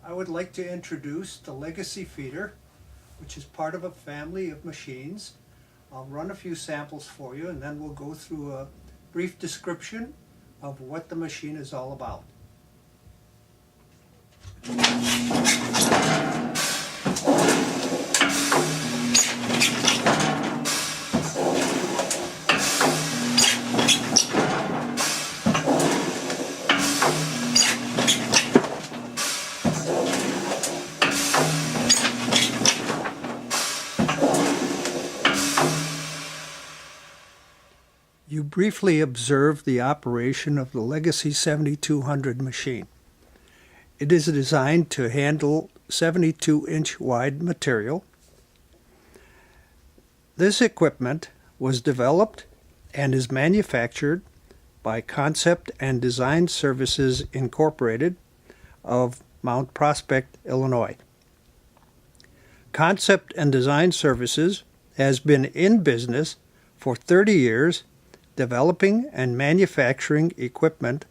I would like to introduce the Legacy Feeder, which is part of a family of machines. I'll run a few samples for you and then we'll go through a brief description of what the machine is all about. You briefly observe the operation of the Legacy 7200 machine. It is designed to handle 72-inch wide material. This equipment was developed and is manufactured by Concept and Design Services Incorporated of Mount Prospect, Illinois. Concept and Design Services has been in business for 30 years developing and manufacturing equipment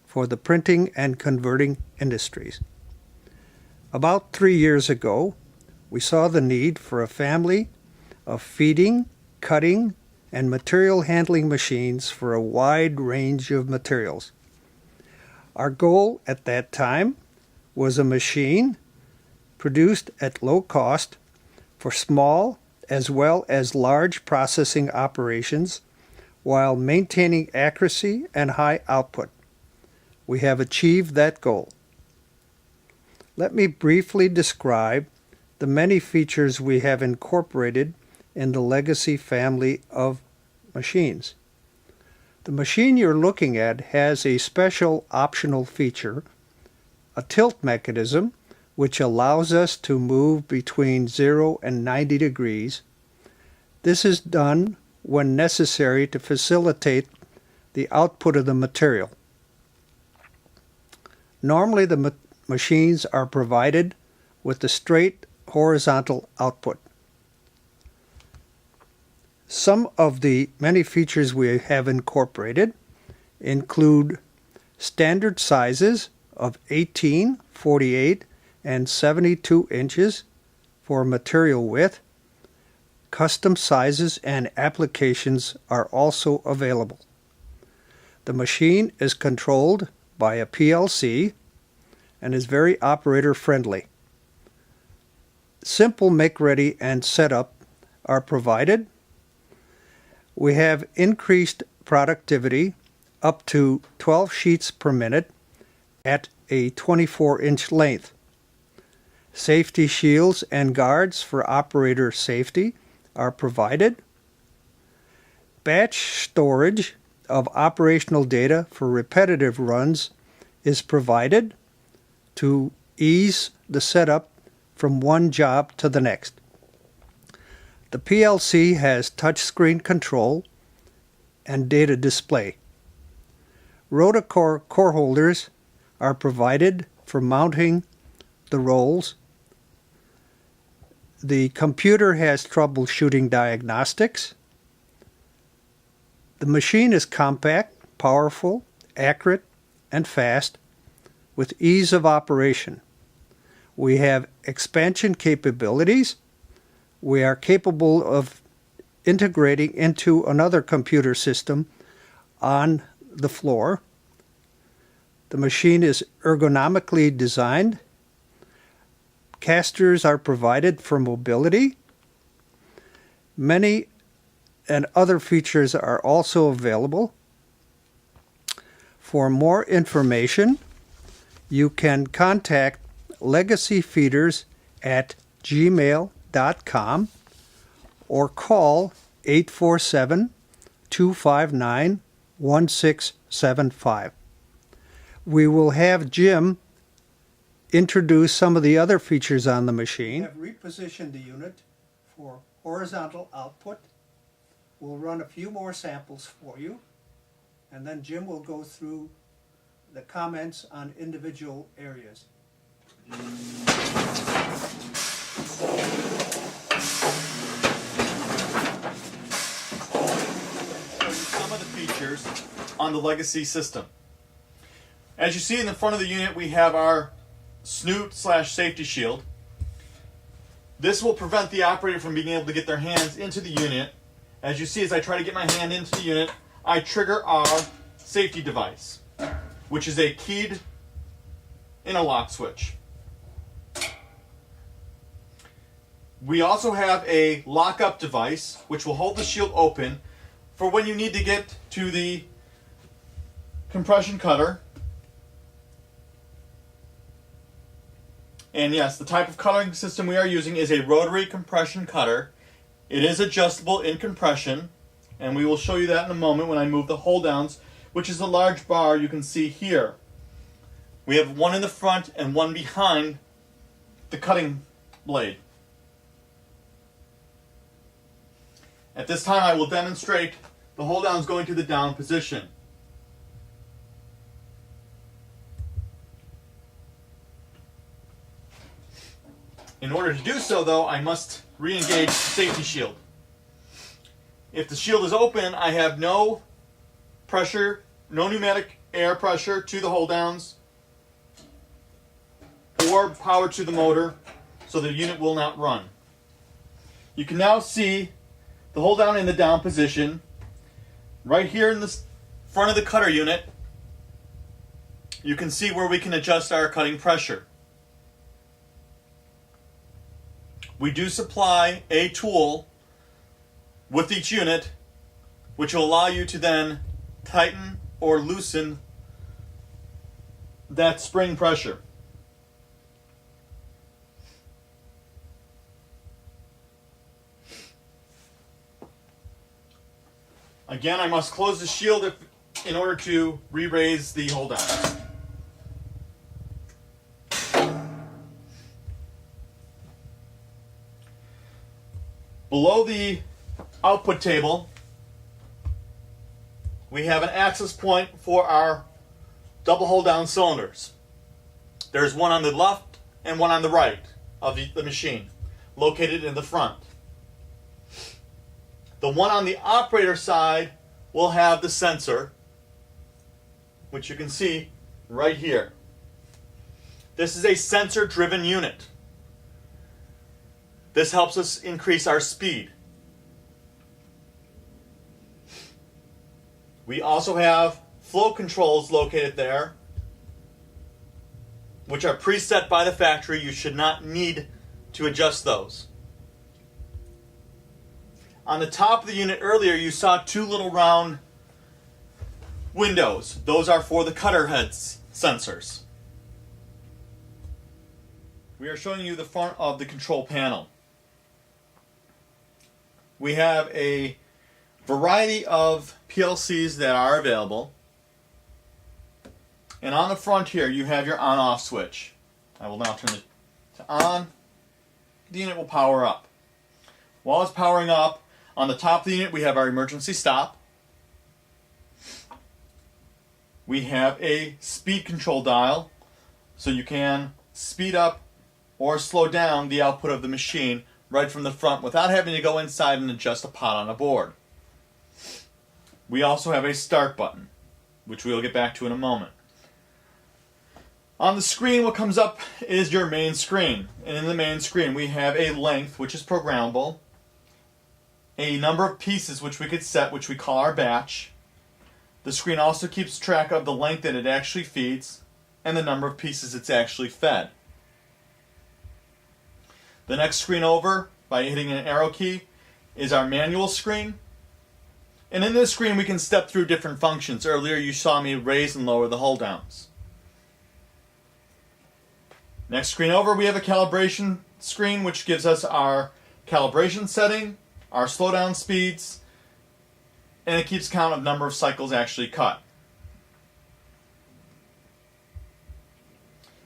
for the printing and converting industries. About 3 years ago, we saw the need for a family of feeding, cutting, and material handling machines for a wide range of materials. Our goal at that time was a machine produced at low cost for small as well as large processing operations while maintaining accuracy and high output. We have achieved that goal. Let me briefly describe the many features we have incorporated in the Legacy family of machines. The machine you're looking at has a special optional feature, a tilt mechanism, which allows us to move between 0 and 90 degrees. This is done when necessary to facilitate the output of the material. Normally the machines are provided with a straight horizontal output. Some of the many features we have incorporated include standard sizes of 18, 48, and 72 inches for material width. Custom sizes and applications are also available. The machine is controlled by a PLC and is very operator friendly. Simple make-ready and setup are provided. We have increased productivity up to 12 sheets per minute at a 24-inch length. Safety shields and guards for operator safety are provided. Batch storage of operational data for repetitive runs is provided to ease the setup from one job to the next. The PLC has touchscreen control and data display. Rotacore core holders are provided for mounting the rolls. The computer has troubleshooting diagnostics. The machine is compact, powerful, accurate, and fast with ease of operation. We have expansion capabilities. We are capable of integrating into another computer system on the floor. The machine is ergonomically designed. Casters are provided for mobility. Many and other features are also available. For more information, you can contact Legacy Feeders at gmail.com or call 847-259-1675. We will have Jim introduce some of the other features on the machine. We have repositioned the unit for horizontal output. We'll run a few more samples for you, and then Jim will go through the comments on individual areas. Some of the features on the Legacy system. As you see in the front of the unit, we have our snoot slash safety shield. This will prevent the operator from being able to get their hands into the unit. As you see, as I try to get my hand into the unit, I trigger our safety device, which is a keyed interlock switch. We also have a lock-up device, which will hold the shield open for when you need to get to the compression cutter. And yes, the type of cutting system we are using is a rotary compression cutter. It is adjustable in compression, and we will show you that in a moment when I move the hold downs, which is a large bar you can see here. We have one in the front and one behind the cutting blade. At this time, I will demonstrate the hold downs going to the down position. In order to do so, though, I must re-engage the safety shield. If the shield is open, I have no pressure, no pneumatic air pressure to the hold downs or power to the motor, so the unit will not run. You can now see the hold down in the down position. Right here in the front of the cutter unit, you can see where we can adjust our cutting pressure. We do supply a tool with each unit, which will allow you to then tighten or loosen that spring pressure. Again, I must close the shield in order to re-raise the hold down. Below the output table, we have an access point for our double hold down cylinders. There's one on the left and one on the right of the machine, located in the front. The one on the operator side will have the sensor, which you can see right here. This is a sensor-driven unit. This helps us increase our speed. We also have flow controls located there, which are preset by the factory. You should not need to adjust those. On the top of the unit earlier, you saw two little round windows. Those are for the cutter heads sensors. We are showing you the front of the control panel. We have a variety of PLCs that are available. And on the front here, you have your on-off switch. I will now turn it to on. The unit will power up. While it's powering up, on the top of the unit, we have our emergency stop. We have a speed control dial, so you can speed up or slow down the output of the machine right from the front without having to go inside and adjust a pot on a board. We also have a start button, which we'll get back to in a moment. On the screen, what comes up is your main screen. And in the main screen, we have a length, which is programmable, a number of pieces which we could set, which we call our batch. The screen also keeps track of the length that it actually feeds and the number of pieces it's actually fed. The next screen over, by hitting an arrow key, is our manual screen. And in this screen we can step through different functions. Earlier you saw me raise and lower the hold downs. Next screen over, we have a calibration screen, which gives us our calibration setting, our slowdown speeds, and it keeps count of number of cycles actually cut.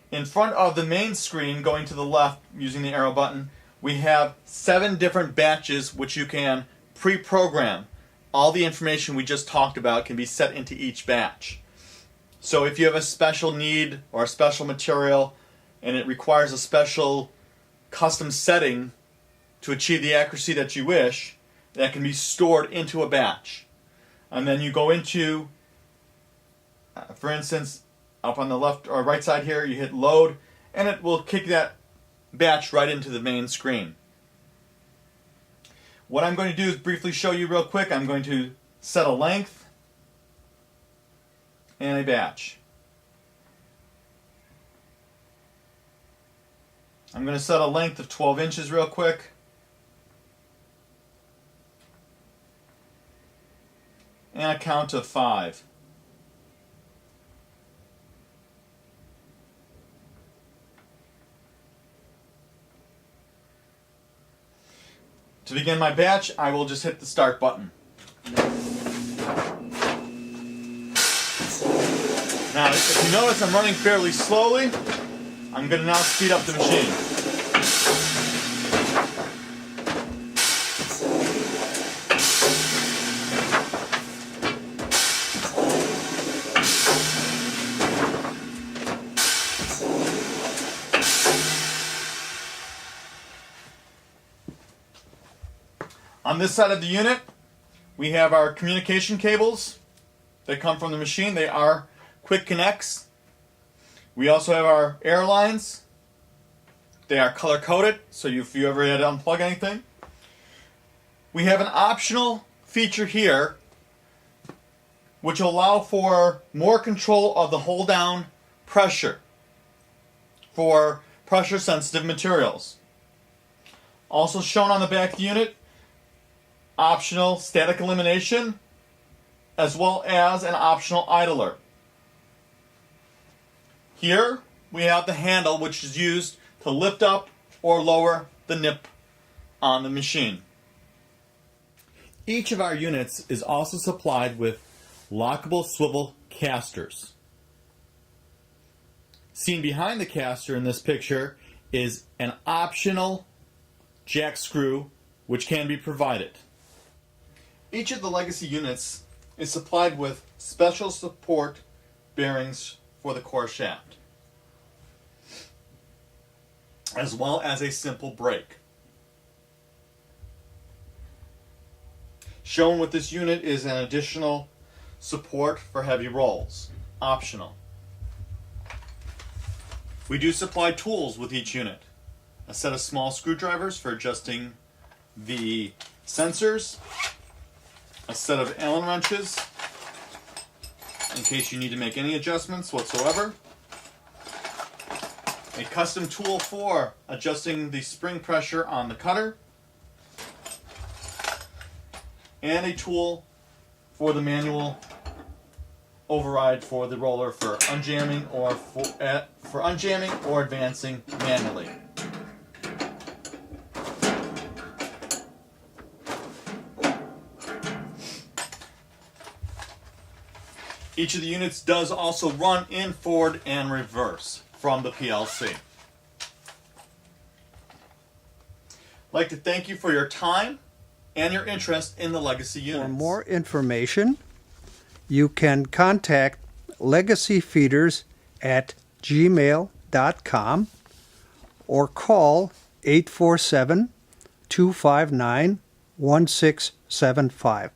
In front of the main screen, going to the left using the arrow button, we have 7 different batches which you can pre-program. All the information we just talked about can be set into each batch. So if you have a special need or a special material and it requires a special custom setting to achieve the accuracy that you wish, that can be stored into a batch. And then you go into, for instance, up on the left or right side here, you hit load, and it will kick that batch right into the main screen. What I'm going to do is briefly show you real quick. I'm going to set a length and a batch. I'm going to set a length of 12 inches real quick. And a count of 5. To begin my batch, I will just hit the start button. Now, if you notice I'm running fairly slowly, I'm going to now speed up the machine. On this side of the unit, we have our communication cables that come from the machine. They are quick connects. We also have our air lines. They are color coded, so if you ever had to unplug anything. We have an optional feature here which will allow for more control of the hold down pressure for pressure sensitive materials. Also shown on the back of the unit, optional static elimination, as well as an optional idler. Here we have the handle, which is used to lift up or lower the nip on the machine. Each of our units is also supplied with lockable swivel casters. Seen behind the caster in this picture is an optional jack screw which can be provided. Each of the legacy units is supplied with special support bearings for the core shaft, as well as a simple brake. Shown with this unit is an additional support for heavy rolls, optional. We do supply tools with each unit. A set of small screwdrivers for adjusting the sensors, a set of Allen wrenches in case you need to make any adjustments whatsoever, a custom tool for adjusting the spring pressure on the cutter, and a tool for the manual override for the roller for unjamming or advancing manually. Each of the units does also run in forward and reverse from the PLC. I'd like to thank you for your time and your interest in the Legacy units. For more information, you can contact Legacy Feeders at gmail.com or call 847-259-1675.